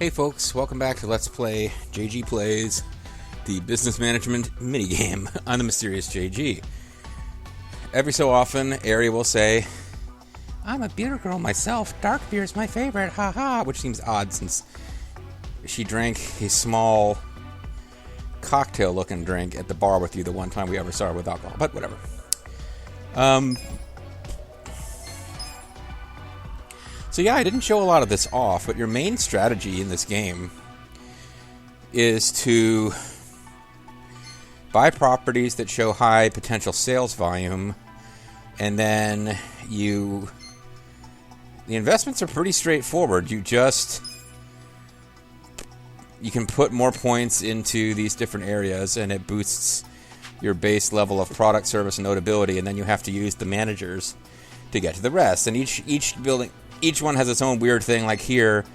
Hey folks, welcome back to Let's Play JG Plays, the business management minigame. I'm the mysterious JG. Every so often, Ari will say, I'm a beer girl myself, dark beer is my favorite, haha, which seems odd since she drank a small cocktail-looking drink at the bar with you the one time we ever saw her with alcohol, but whatever. So yeah, I didn't show a lot of this off, but your main strategy in this game is to buy properties that show high potential sales volume, and then the investments are pretty straightforward. You can put more points into these different areas, and it boosts your base level of product, service, and notability, and then you have to use the managers to get to the rest. And each one has its own weird thing. Like here,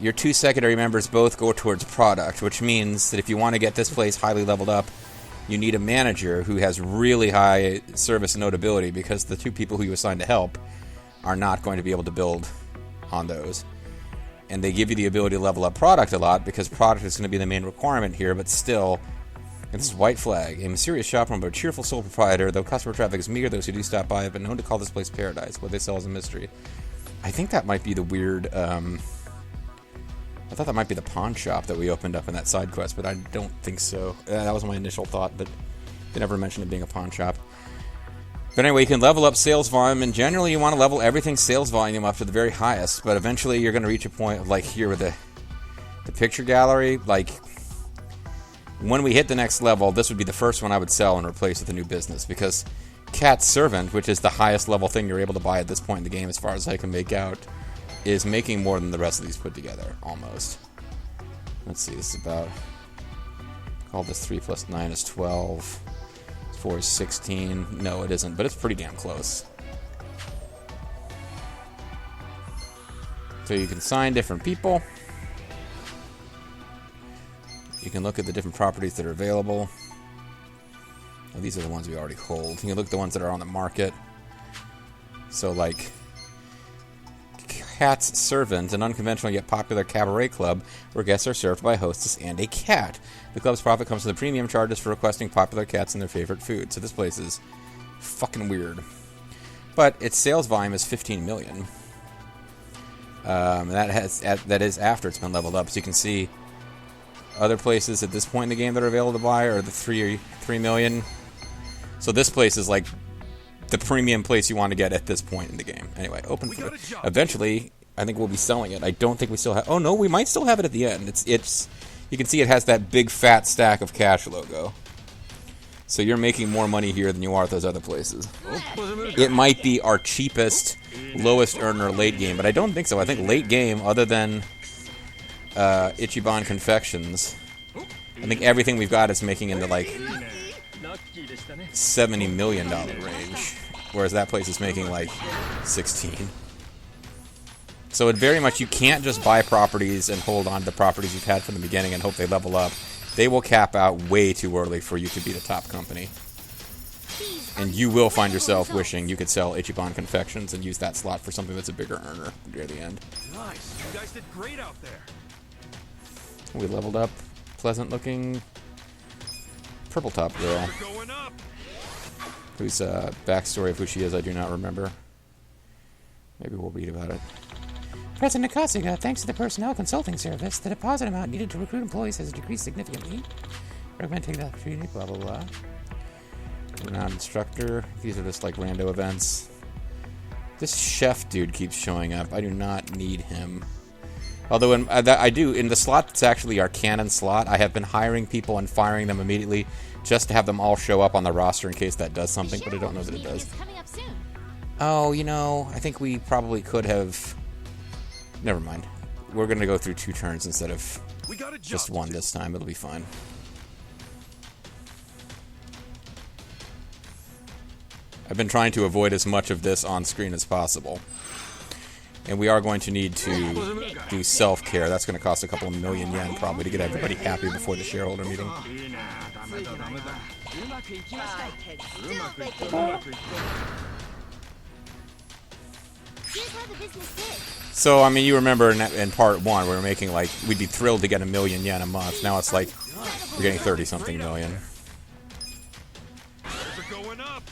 your two secondary members both go towards product, which means that if you want to get this place highly leveled up, you need a manager who has really high service and notability, because the two people who you assign to help are not going to be able to build on those. And they give you the ability to level up product a lot, because product is going to be the main requirement here, but still, and this is White Flag, a mysterious shop run by a cheerful sole proprietor. Though customer traffic is meager, those who do stop by have been known to call this place paradise. What they sell is a mystery. I think that might be the weird, I thought that might be the pawn shop that we opened up in that side quest, but I don't think so. That was my initial thought, but they never mentioned it being a pawn shop. But anyway, you can level up sales volume, and generally you want to level everything sales volume up to the very highest, but eventually you're going to reach a point of, like here with the picture gallery, like, when we hit the next level, this would be the first one I would sell and replace with a new business, because Cat's Servant, which is the highest level thing you're able to buy at this point in the game as far as I can make out, is making more than the rest of these put together, almost. Let's see, this is about... Call this 3 plus 9 is 12. 4 is 16. No, it isn't, but it's pretty damn close. So you can sign different people. You can look at the different properties that are available. Oh, these are the ones we already hold. You can look at the ones that are on the market. So, like, Cat's Servant, an unconventional yet popular cabaret club where guests are served by a hostess and a cat. The club's profit comes from the premium charges for requesting popular cats and their favorite food. So this place is fucking weird. But its sales volume is 15 million. That is after it's been leveled up. So you can see other places at this point in the game that are available to buy are the 3 million. So this place is like the premium place you want to get at this point in the game. Anyway, open for it. Eventually, I think we'll be selling it. I don't think we still have... Oh, no, we might still have it at the end. It's you can see it has that big fat stack of cash logo. So you're making more money here than you are at those other places. It might be our cheapest, lowest earner late game, but I don't think so. I think late game, other than Ichiban Confections, I think everything we've got is making into like $70 million range, whereas that place is making like 16. So it very much, you can't just buy properties and hold on to the properties you've had from the beginning and hope they level up. They will cap out way too early for you to be the top company. And you will find yourself wishing you could sell Ichiban Confections and use that slot for something that's a bigger earner near the end. Nice. You guys did great out there. We leveled up pleasant looking purple top girl, whose backstory of who she is I do not remember. Maybe we'll read about it. President Akasuga, thanks to the personnel consulting service, the deposit amount needed to recruit employees has decreased significantly. Recommend taking the opportunity, blah blah blah. Renowned instructor. These are just like rando events. This chef dude keeps showing up. I do not need him. Although I do, in the slot that's actually our canon slot, I have been hiring people and firing them immediately just to have them all show up on the roster in case that does something, but I don't know that it does. Oh, you know, I think we probably could have... Never mind. We're going to go through 2 turns instead of just 1 this time. It'll be fine. I've been trying to avoid as much of this on screen as possible. And we are going to need to do self-care. That's going to cost a couple of million yen probably to get everybody happy before the shareholder meeting. Here's how the business is. So, I mean, you remember in part 1, we were making, like, we'd be thrilled to get 1,000,000 yen a month. Now it's like, we're getting 30-something million. They're going up.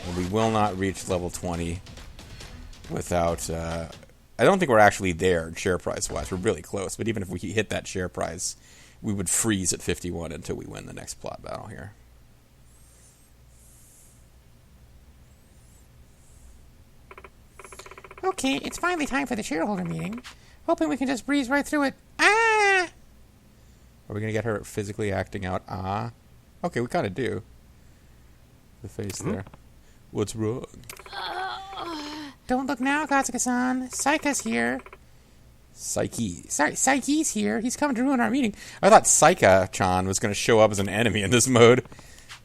And we will not reach level 20 without, I don't think we're actually there share price-wise. We're really close, but even if we hit that share price, we would freeze at 51 until we win the next plot battle here. Okay, it's finally time for the shareholder meeting. Hoping we can just breeze right through it. Ah! Are we going to get her physically acting out? Okay, we kind of do. The face there. What's wrong? Don't look now, Katsuka-san. Saika's here. Psyche. Sorry, Saiki's here. He's coming to ruin our meeting. I thought Saika-chan was going to show up as an enemy in this mode.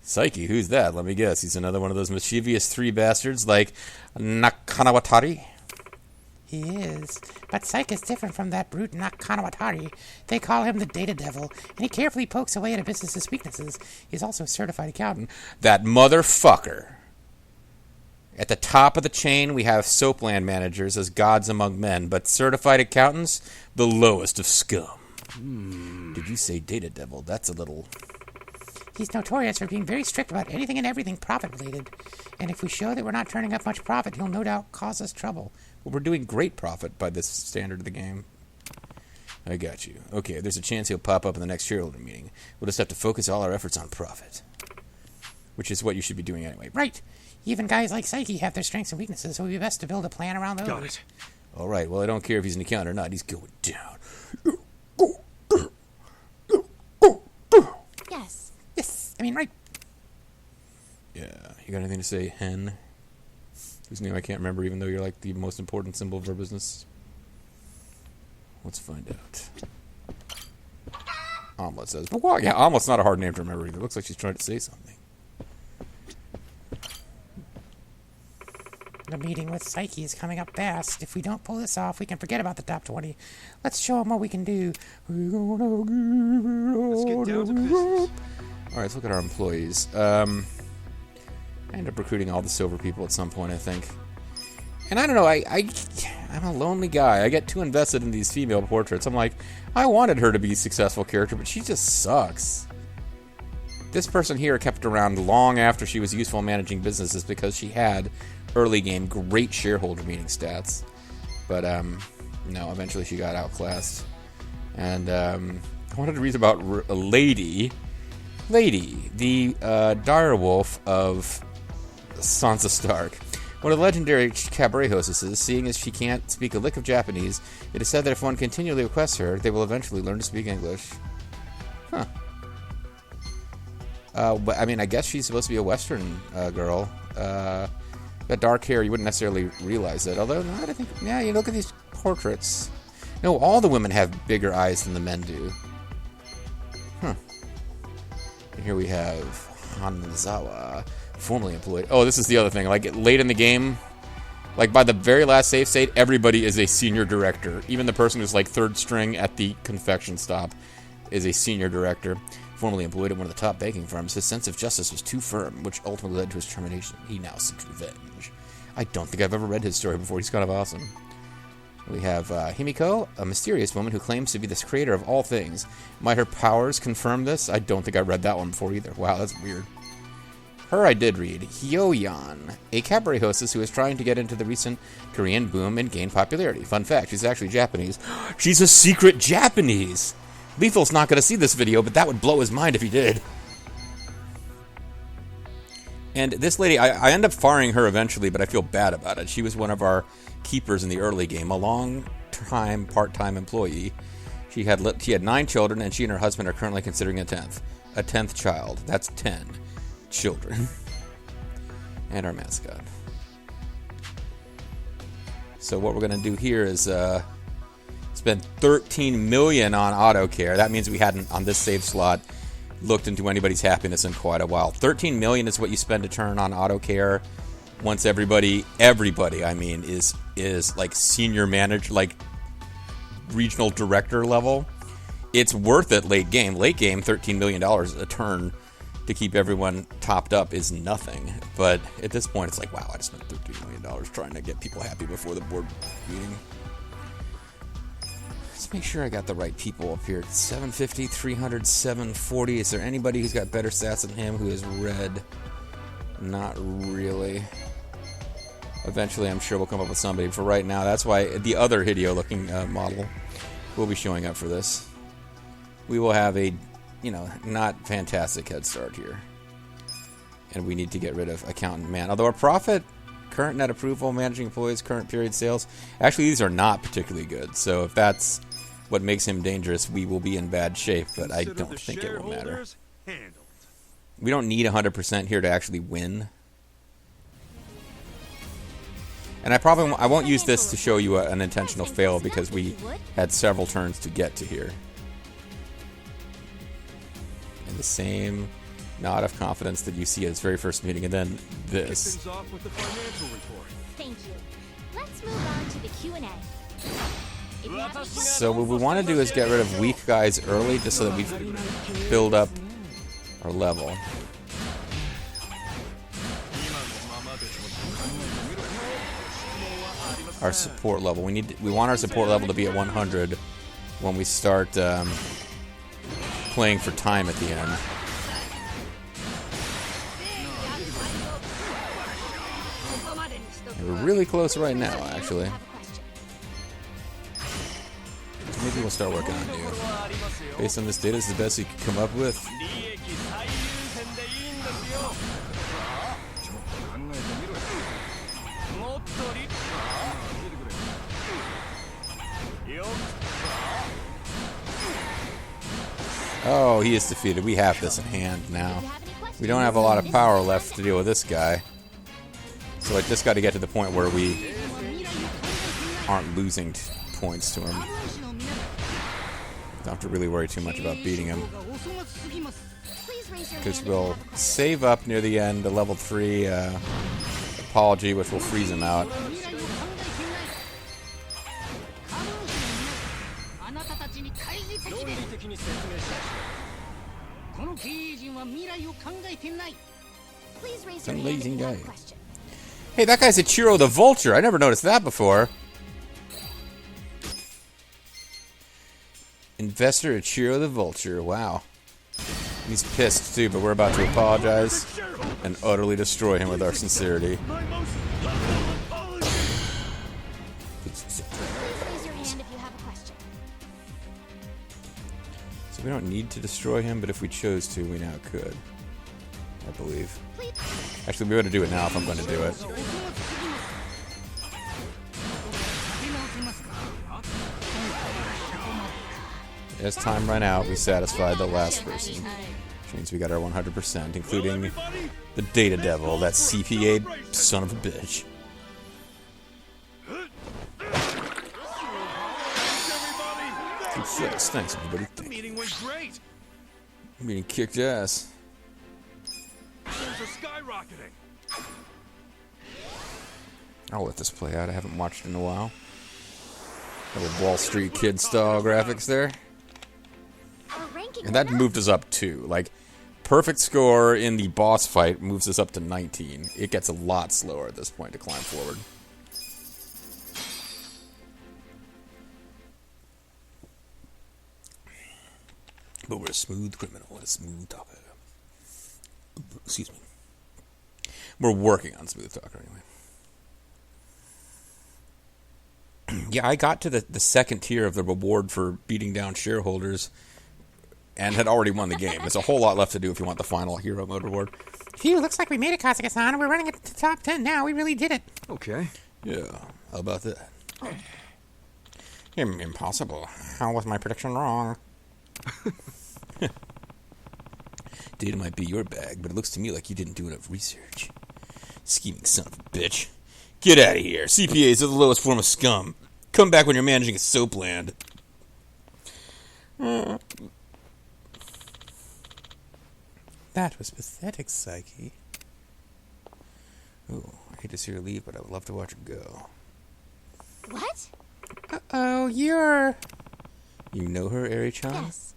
Psyche, who's that? Let me guess. He's another one of those mischievous 3 bastards like Nakanawatari? He is. But Saika's different from that brute Nakanawatari. They call him the Data Devil, and he carefully pokes away at a business's weaknesses. He's also a certified accountant. That motherfucker. At the top of the chain, we have soapland managers as gods among men, but certified accountants, the lowest of scum. Did you say Data Devil? That's a little... He's notorious for being very strict about anything and everything profit-related. And if we show that we're not turning up much profit, he'll no doubt cause us trouble. Well, we're doing great profit by this standard of the game. I got you. Okay, there's a chance he'll pop up in the next shareholder meeting. We'll just have to focus all our efforts on profit. Which is what you should be doing anyway. Right. Even guys like Saiki have their strengths and weaknesses, so it would be best to build a plan around those. Got it. All right, well, I don't care if he's an accountant or not. He's going down. Yes. Yes. I mean, right. Yeah. You got anything to say, Hen? Whose name I can't remember, even though you're like the most important symbol of our business. Let's find out. Omelet says, but well, yeah, Omelet's not a hard name to remember either. Looks like she's trying to say something. The meeting with Saiki is coming up fast. If we don't pull this off, we can forget about the top 20. Let's show them what we can do. Let's get down to business. All right, let's look at our employees. I end up recruiting all the silver people at some point, I think. And I don't know, I'm a lonely guy. I get too invested in these female portraits. I'm like, I wanted her to be a successful character, but she just sucks. This person here kept around long after she was useful in managing businesses because she had early game great shareholder meeting stats. But, no, eventually she got outclassed. And, I wanted to read about Lady, the direwolf of Sansa Stark. One of the legendary cabaret hostesses, seeing as she can't speak a lick of Japanese, it is said that if one continually requests her, they will eventually learn to speak English. Huh. But, I mean, I guess she's supposed to be a Western girl. That dark hair, you wouldn't necessarily realize it. Although, no, I think, yeah, you look at these portraits. No, all the women have bigger eyes than the men do. Huh. And here we have Hanzawa, formerly employed. Oh, this is the other thing. Like, late in the game, like, by the very last save state, everybody is a senior director. Even the person who's, like, third string at the confection stop is a senior director. Formerly employed at one of the top banking firms, his sense of justice was too firm, which ultimately led to his termination. He now seeks revenge. I don't think I've ever read his story before. He's kind of awesome. We have Himiko, a mysterious woman who claims to be the creator of all things. Might her powers confirm this? I don't think I read that one before either. Wow, that's weird. Her I did read. Hyoyan, a cabaret hostess who is trying to get into the recent Korean boom and gain popularity. Fun fact, she's actually Japanese. She's a secret Japanese! Lethal's not going to see this video, but that would blow his mind if he did. And this lady, I end up firing her eventually, but I feel bad about it. She was one of our keepers in the early game, a long-time, part-time employee. She had 9 children, and she and her husband are currently considering a 10th child. That's 10 children. And our mascot. So what we're going to do here is spend 13 million on auto care. That means we hadn't, on this save slot, looked into anybody's happiness in quite a while. 13 million is what you spend to turn on auto care once everybody I mean, is like senior manager, like regional director level. It's worth it late game. Late game, $13 million a turn to keep everyone topped up is nothing. But at this point, it's like, wow, I just spent $13 million trying to get people happy before the board meeting. Let's make sure I got the right people up here. 750, 300, 740. Is there anybody who's got better stats than him who is red? Not really. Eventually, I'm sure we'll come up with somebody. For right now, that's why the other Hideo-looking model will be showing up for this. We will have a, not fantastic head start here. And we need to get rid of Accountant Man. Although our profit, current net approval, managing employees, current period sales, actually these are not particularly good. So if that's what makes him dangerous, we will be in bad shape. But I don't think it will matter. We don't need 100% here to actually win. And I won't use this to show you an intentional fail because we had several turns to get to here. And the same nod of confidence that you see at its very first meeting, and then this. Thank you. Let's move on to the Q&A. So what we want to do is get rid of weak guys early, just so that we build up our level. Our support level. We want our support level to be at 100 when we start playing for time at the end. And we're really close right now, actually. Maybe we'll start working on you. Based on this data, this is the best you can come up with. Oh, he is defeated. We have this in hand now. We don't have a lot of power left to deal with this guy. So I just got to get to the point where we aren't losing points to him. Don't have to really worry too much about beating him. Because we'll save up near the end, the level 3 apology, which will freeze him out. Please raise your hand if you have a question. Hey, that guy's Ichiro the Vulture. I never noticed that before. Investor Ichiro the Vulture. Wow. He's pissed too, but we're about to apologize and utterly destroy him with our sincerity. Please raise your hand if you have a question. So we don't need to destroy him, but if we chose to, we now could. I believe. Actually, we ought to do it now if I'm going to do it. As time ran out, we satisfied the last person. Which means we got our 100%, including the Data Devil, that CPA son of a bitch. Success. Thanks, everybody. The meeting went great. Meeting kicked ass. Sales are skyrocketing. I'll let this play out. I haven't watched it in a while. Little Wall Street Kid style graphics there. And that moved us up too. Like, perfect score in the boss fight moves us up to 19. It gets a lot slower at this point to climb forward. But we're a smooth criminal and a smooth talker. Excuse me. We're working on smooth talker anyway. Yeah, I got to the second tier of the reward for beating down shareholders and had already won the game. There's a whole lot left to do if you want the final hero mode reward. Phew, looks like we made it, Kasuga-san. We're running at the top 10 now. We really did it. Okay. Yeah, how about that? Impossible. How was my prediction wrong? Data might be your bag, but it looks to me like you didn't do enough research. Scheming son of a bitch. Get out of here. CPAs are the lowest form of scum. Come back when you're managing a soap land. That was pathetic, Psyche. Oh, I hate to see her leave, but I would love to watch her go. What? Uh-oh, you're... You know her, Eri-chan? Yes.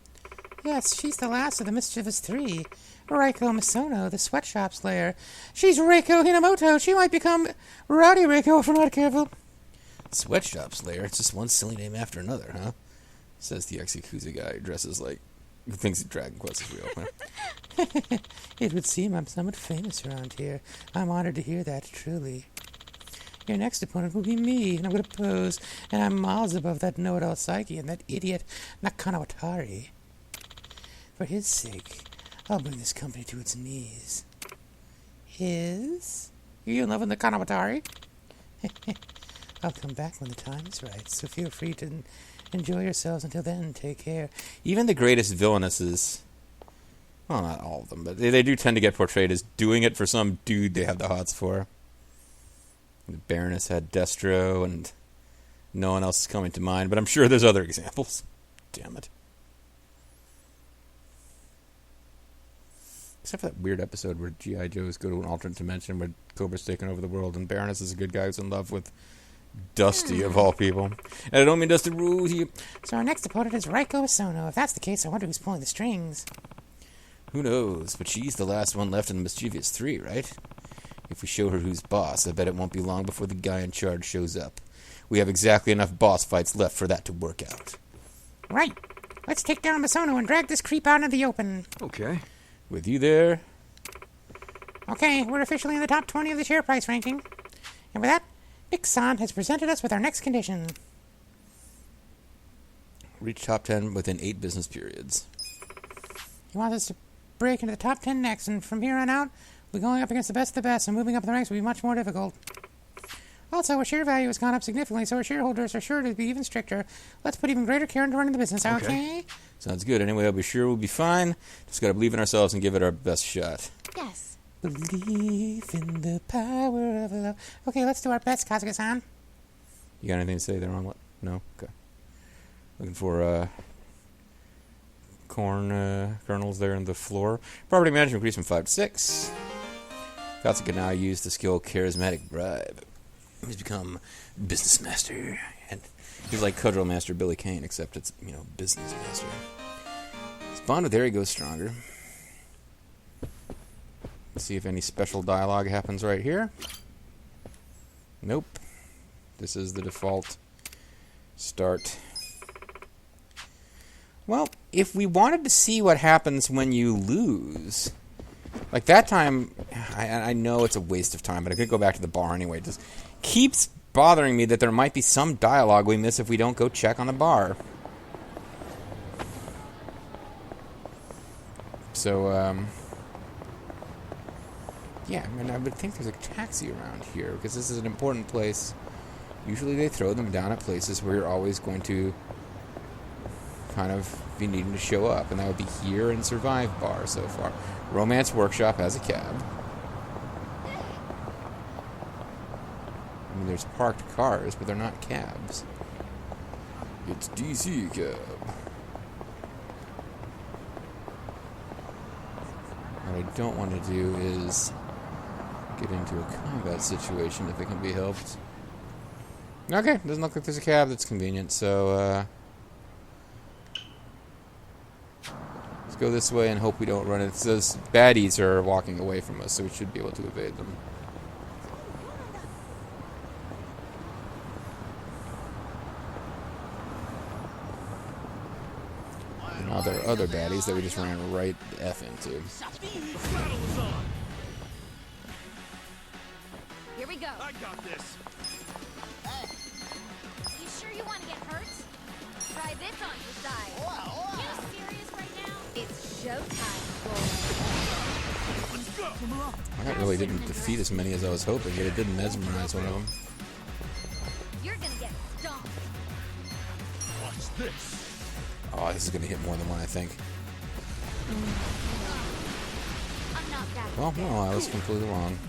Yes, she's the last of the mischievous three. Reiko Misono, the sweatshop slayer. She's Reiko Hinamoto. She might become Rowdy Reiko if we're not careful. Sweatshop Slayer? It's just one silly name after another, huh? Says the ex-Yakuza guy who dresses like... who thinks Dragon Quest is real. It would seem I'm somewhat famous around here. I'm honored to hear that, truly. Your next opponent will be me, and I'm going to pose, and I'm miles above that know-it-all Psyche and that idiot Nakano Atari. For his sake, I'll bring this company to its knees. His? Are you in love with Nakano Atari? I'll come back when the time is right, so feel free to enjoy yourselves. Until then, take care. Even the greatest villainesses... well, not all of them, but they do tend to get portrayed as doing it for some dude they have the hots for. The Baroness had Destro, and no one else is coming to mind, but I'm sure there's other examples. Damn it. Except for that weird episode where G.I. Joes go to an alternate dimension where Cobra's taking over the world, and Baroness is a good guy who's in love with Dusty, of all people. And I don't mean Dusty Rose here. So our next opponent is Reiko Misono. If that's the case, I wonder who's pulling the strings. Who knows, but she's the last one left in the Mischievous 3, right? If we show her who's boss, I bet it won't be long before the guy in charge shows up. We have exactly enough boss fights left for that to work out. Right. Let's take down Misono and drag this creep out into the open. Okay. With you there? Okay, we're officially in the top 20 of the share price ranking. And with that, Nick-san has presented us with our next condition. Reach top 10 within 8 business periods. He wants us to break into the top 10 next, and from here on out, we're going up against the best of the best, and moving up the ranks will be much more difficult. Also, our share value has gone up significantly, so our shareholders are sure to be even stricter. Let's put even greater care into running the business, okay? Sounds good. Anyway, I'll be sure we'll be fine. Just gotta believe in ourselves and give it our best shot. Yes. Believe in the power of love. Okay, let's do our best, Kazuka-san. You got anything to say there on what? No? Okay. Looking for, corn kernels there in the floor. Property management increased from 5 to 6. Katsuka now use the skill Charismatic Bribe. He's become Business Master. And he's like Cudgel Master Billy Kane, except it's, Business Master. His bond with Harry goes stronger. Let's see if any special dialogue happens right here. Nope. This is the default start. Well, if we wanted to see what happens when you lose, like that time, I know it's a waste of time, but I could go back to the bar anyway. It just keeps bothering me that there might be some dialogue we miss if we don't go check on the bar. So, yeah, I mean, I would think there's a taxi around here, because this is an important place. Usually they throw them down at places where you're always going to kind of be needing to show up, and that would be here and Survive Bar so far. Romance Workshop has a cab. I mean, there's parked cars, but they're not cabs. It's DC cab. What I don't want to do is get into a combat situation if it can be helped. Okay, doesn't look like there's a cab that's convenient, so let's go this way and hope we don't run it. Those baddies are walking away from us, so we should be able to evade them. And now there are other baddies that we just ran right the F into. Here we go. I got this. You sure you want to get hurt? Try this on your side. You serious right now? It's showtime, boy. Let's go. That really didn't defeat as many as I was hoping, but it did mesmerize one of them. You're gonna get stomped. Watch this. Oh, this is going to hit more than one, I think. I'm not that. Well, no, I was completely wrong.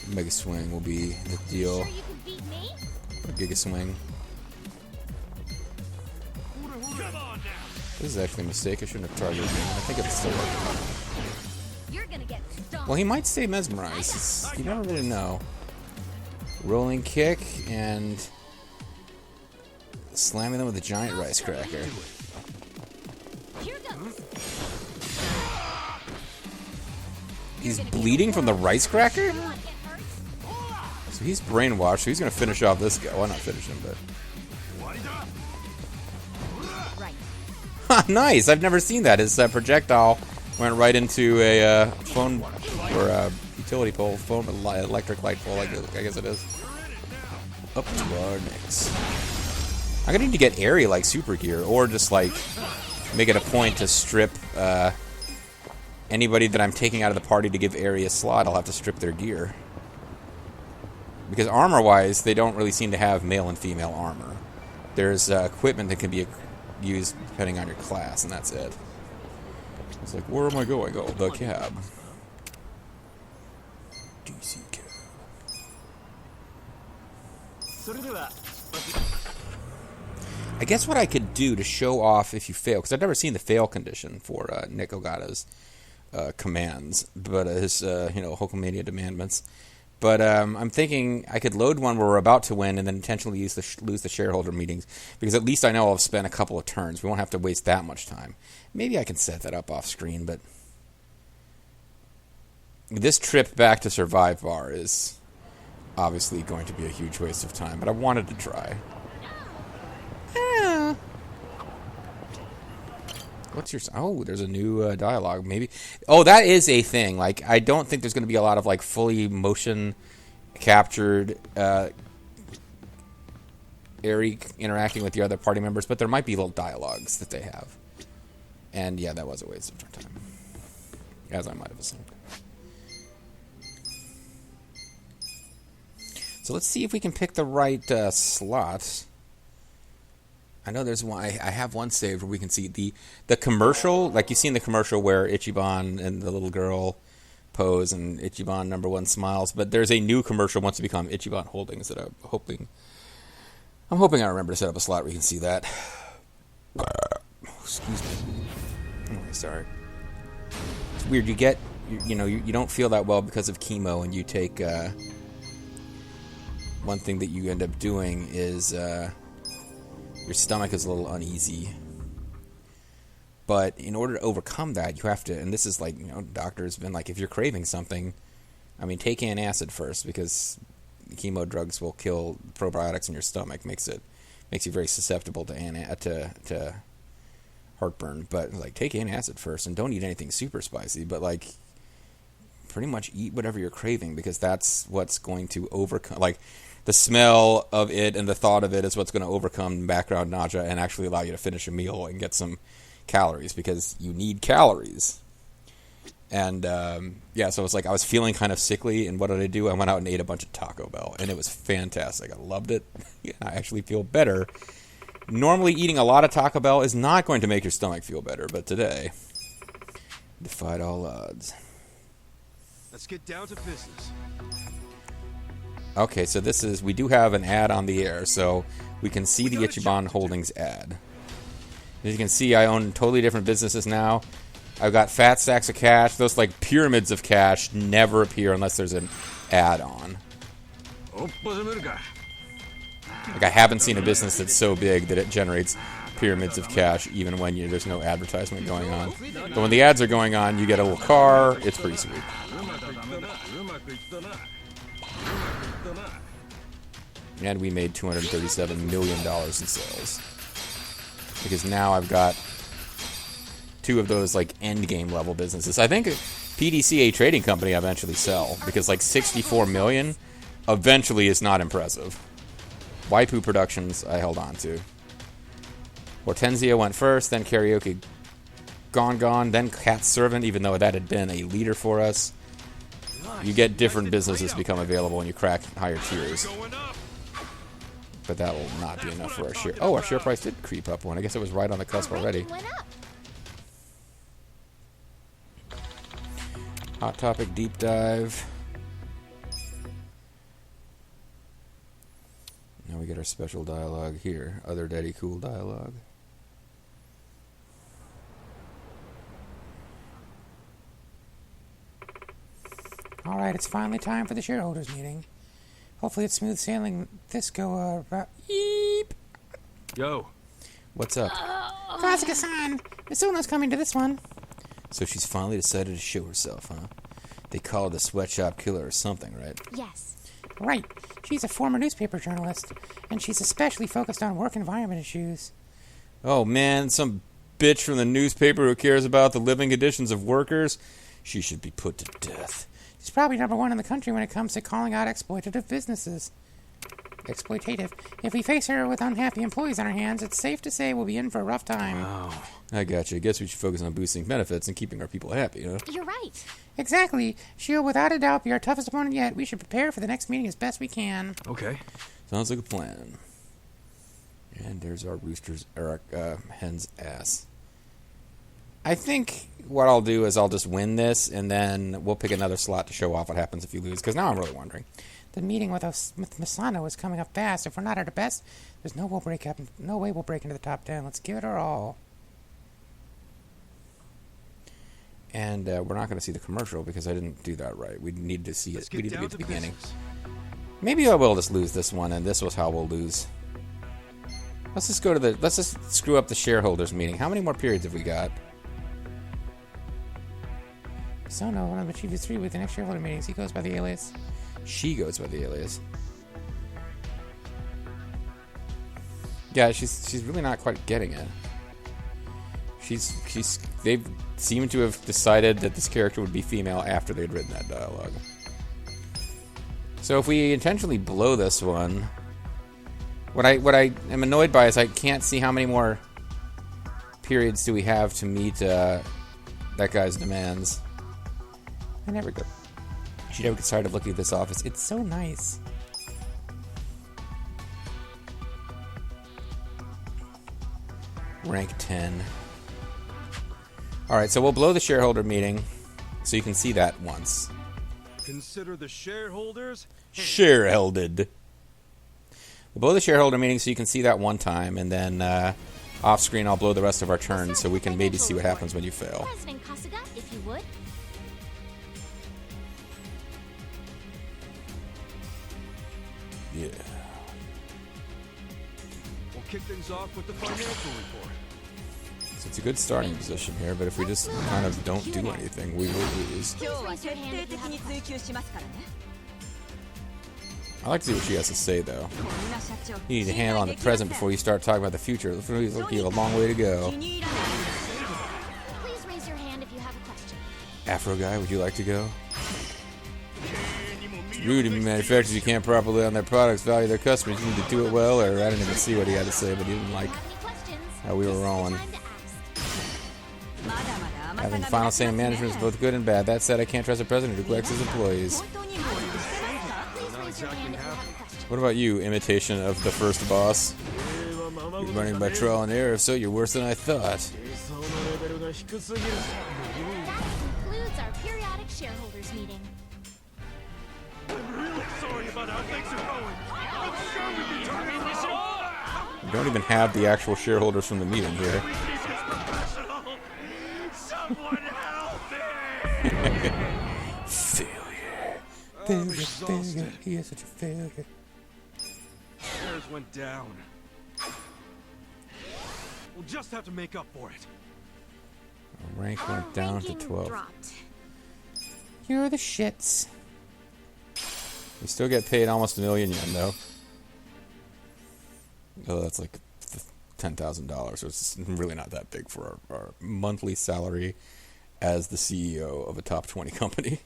Mega Swing will be the deal. Sure you can beat me? Or Giga Swing. Come on now. This is actually a mistake. I shouldn't have targeted him. I think it's still working. You're gonna get stomped. Well, he might stay mesmerized. You never really know. Rolling kick and slamming them with a giant rice cracker. Here goes. He's bleeding from the rice cracker? Get hurt? So he's brainwashed, so he's gonna finish off this guy. Well, not finish him, but... Right. Nice! I've never seen that. His projectile went right into a phone... or a utility pole. Phone... electric light pole, I guess it is. Up to our necks. I'm gonna need to get airy like super gear, or just like make it a point to strip anybody that I'm taking out of the party to give airy a slot. I'll have to strip their gear. Because armor-wise, they don't really seem to have male and female armor. There's equipment that can be used depending on your class, and that's it. It's like, where am I going? Oh, the cab. DC cab. I guess what I could do to show off if you fail, because I've never seen the fail condition for Nick Ogata's commands, but his, Hulkamania demandments. But I'm thinking I could load one where we're about to win and then intentionally lose the shareholder meetings, because at least I know I'll have spent a couple of turns. We won't have to waste that much time. Maybe I can set that up off screen, but this trip back to Survive Bar is obviously going to be a huge waste of time, but I wanted to try. What's your... Oh, there's a new dialogue, maybe. Oh, that is a thing. Like, I don't think there's going to be a lot of, like, fully motion captured airy interacting with the other party members, but there might be little dialogues that they have. And, yeah, that was a waste of time. As I might have assumed. So let's see if we can pick the right slot. I know there's one. I have one saved where we can see the commercial, like you see in the commercial where Ichiban and the little girl pose and Ichiban #1 smiles. But there's a new commercial once you become Ichiban Holdings that I'm hoping I remember to set up a slot where you can see that. Excuse me. Oh, sorry. It's weird. You don't feel that well because of chemo, and you take one thing that you end up doing is. Your stomach is a little uneasy. But in order to overcome that, you have to, and this is like, doctors been like, if you're craving something, I mean, take antacid first, because chemo drugs will kill probiotics in your stomach, makes you very susceptible to heartburn. But like, take antacid first, and don't eat anything super spicy, but like, pretty much eat whatever you're craving, because that's what's going to overcome, like, the smell of it and the thought of it is what's going to overcome background nausea and actually allow you to finish a meal and get some calories, because you need calories. And, so it's like I was feeling kind of sickly, and what did I do? I went out and ate a bunch of Taco Bell, and it was fantastic. I loved it. I actually feel better. Normally, eating a lot of Taco Bell is not going to make your stomach feel better, but today, defied all odds. Let's get down to business. Okay, so we do have an ad on the air, so we can see the Ichiban Holdings ad. As you can see, I own totally different businesses now. I've got fat stacks of cash. Those, like, pyramids of cash never appear unless there's an ad on. Like, I haven't seen a business that's so big that it generates pyramids of cash even when there's no advertisement going on. But when the ads are going on, you get a little car. It's pretty sweet. And we made $237 million in sales. Because now I've got two of those, like, endgame level businesses. I think PDCA Trading Company I eventually sell, because, like, 64 million eventually is not impressive. Waipu Productions I held on to. Hortensia went first, then Karaoke Gone, then Cat Servant, even though that had been a leader for us. You get different businesses become available when you crack higher tiers. But that will not be enough for our share. Oh, our share price did creep up one. I guess it was right on the cusp already. Hot Topic Deep Dive. Now we get our special dialogue here. Other Daddy Cool dialogue. Alright, it's finally time for the shareholders meeting. Hopefully it's smooth sailing. This go, Yeep! Yo. What's up? Kasuga-san! Misuno's coming to this one. So she's finally decided to show herself, huh? They call her the sweatshop killer or something, right? Yes. Right. She's a former newspaper journalist, and she's especially focused on work environment issues. Oh, man, some bitch from the newspaper who cares about the living conditions of workers? She should be put to death. She's probably number one in the country when it comes to calling out exploitative businesses. Exploitative. If we face her with unhappy employees on our hands, it's safe to say we'll be in for a rough time. Oh, I got you. I guess we should focus on boosting benefits and keeping our people happy, huh? You're right. Exactly. She'll without a doubt be our toughest opponent yet. We should prepare for the next meeting as best we can. Okay. Sounds like a plan. And there's our hen's ass. I think what I'll do is I'll just win this, and then we'll pick another slot to show off what happens if you lose, because now I'm really wondering. The meeting with Misano is coming up fast. If we're not at our best, there's no way we'll break into the top 10. Let's give it our all. And we're not going to see the commercial because I didn't do that right. We need to see it. We need to be at the beginning. Maybe I will just lose this one, and this was how we'll lose. Let's just screw up the shareholders meeting. How many more periods have we got? Misano, one of the Chief 3 with the next shareholder meetings. He goes by the alias. She goes by the alias. Yeah, she's really not quite getting it. They seem to have decided that this character would be female after they'd written that dialogue. So if we intentionally blow this one, what I am annoyed by is I can't see how many more periods do we have to meet that guy's demands. She never gets tired of looking at this office. It's so nice. Rank 10. Alright, so we'll blow the shareholder meeting so you can see that once. Consider the shareholders Shareholded. We'll blow the shareholder meeting so you can see that one time, and then off screen I'll blow the rest of our turns so we can maybe see what happens when you fail. President Kasuga, if you would. Yeah. We'll kick things off with the financial report. So it's a good starting position here, but if we just kind of don't do anything, we will lose. Please raise your hand if you have a question. I like to see what she has to say, though. You need to handle on the present before you start talking about the future. Looks like you have a long way to go. Please raise your hand if you have a question. Afro guy, would you like to go? It's rude to me manufacturers who can't properly on their products value their customers. You need to do it well, or I didn't even see what he had to say, but he didn't like how we were rolling. Having final say in management is both good and bad. That said, I can't trust a president who neglects his employees. What about you, imitation of the first boss? You're running by trial and error, so you're worse than I thought. That concludes our periodic shareholders meeting. I'm really sorry about how things are going. I'm sure we can turn this off. We don't even have the actual shareholders from the meeting here. Someone help me! Failure. Failure. He is such a failure. Shares went down. We'll just have to make up for it. Our rank went down to Ranking 12. dropped. You're the shits. We still get paid almost $1 million yen, though. Oh, that's like $10,000, so it's really not that big for our monthly salary as the CEO of a top 20 company.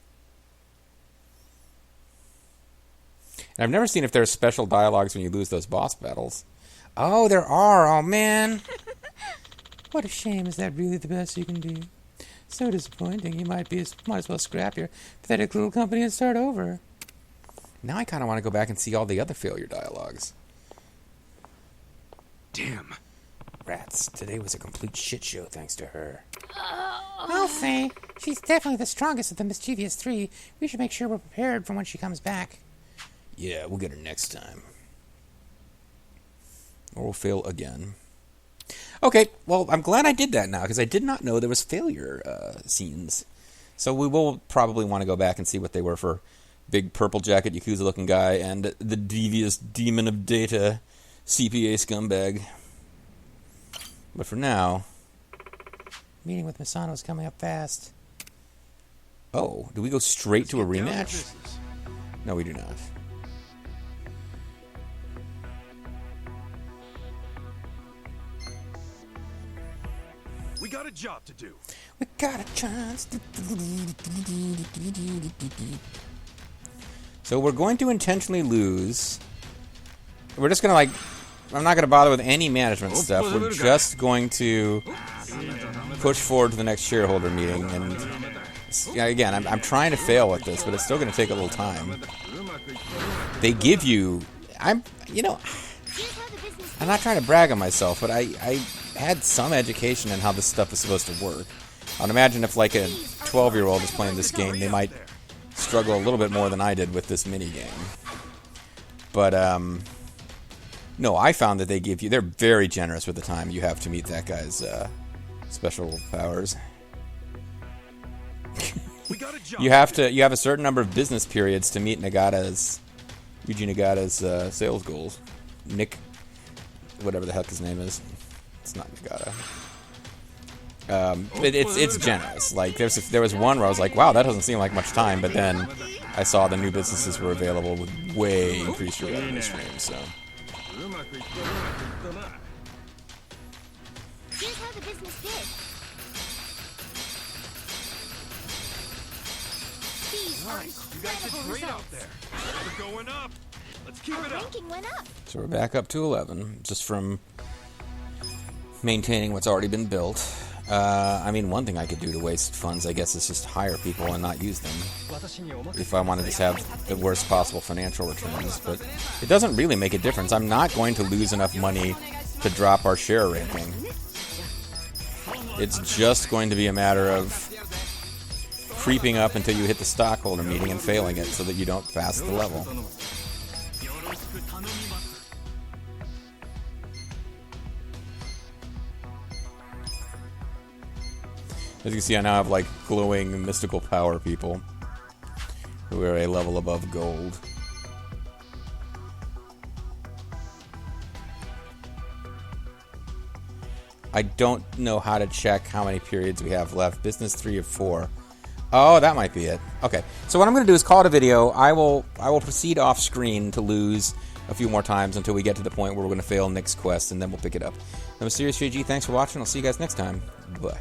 And I've never seen if there's special dialogues when you lose those boss battles. Oh, there are. Oh, man. What a shame. Is that really the best you can do? So disappointing. You might as well scrap your pathetic little company and start over. Now I kind of want to go back and see all the other failure dialogues. Damn. Rats. Today was a complete shit show thanks to her. I'll say. She's definitely the strongest of the mischievous 3. We should make sure we're prepared for when she comes back. Yeah, we'll get her next time. Or we'll fail again. Okay, well, I'm glad I did that now, because I did not know there was failure scenes. So we will probably want to go back and see what they were for big purple jacket Yakuza-looking guy and the devious demon of data CPA scumbag. But for now... Meeting with Misano is coming up fast. Oh, do we go straight to a Get down to rematch? business. No, we do not. We got a job to do. We got a chance. So we're going to intentionally lose. We're just going to I'm not going to bother with any management stuff. We're just going to push forward to the next shareholder meeting. And again, I'm trying to fail with this, but it's still going to take a little time. They give you... I'm not trying to brag on myself, but I had some education in how this stuff is supposed to work. I'd imagine if like a 12-year-old is playing this game, they might struggle a little bit more than I did with this mini game. But no, I found that they're very generous with the time you have to meet that guy's special powers. We got a job. You have a certain number of business periods to meet Yuji Nagata's sales goals. Nick, whatever the heck his name is. It's not Nagata. It's generous. Like there was one where I was like, wow, that doesn't seem like much time, but then I saw the new businesses were available with way increased revenue streams. So Here's how the business did. These are You guys did incredible great out results. there. We're going up. Let's keep Our it up. ranking went up. so we're back up to 11, just from maintaining what's already been built. I mean, one thing I could do to waste funds, I guess, is just hire people and not use them. If I want to just have the worst possible financial returns. But it doesn't really make a difference. I'm not going to lose enough money to drop our share ranking. It's just going to be a matter of creeping up until you hit the stockholder meeting and failing it so that you don't pass the level. As you can see, I now have like glowing mystical power people who are a level above gold. I don't know how to check how many periods we have left. Business 3 of 4. Oh, that might be it. Okay, so what I'm going to do is call it a video. I will proceed off screen to lose a few more times until we get to the point where we're going to fail Nick's quest, and then we'll pick it up. I'm Mysterious JG. Thanks for watching. I'll see you guys next time. Bye.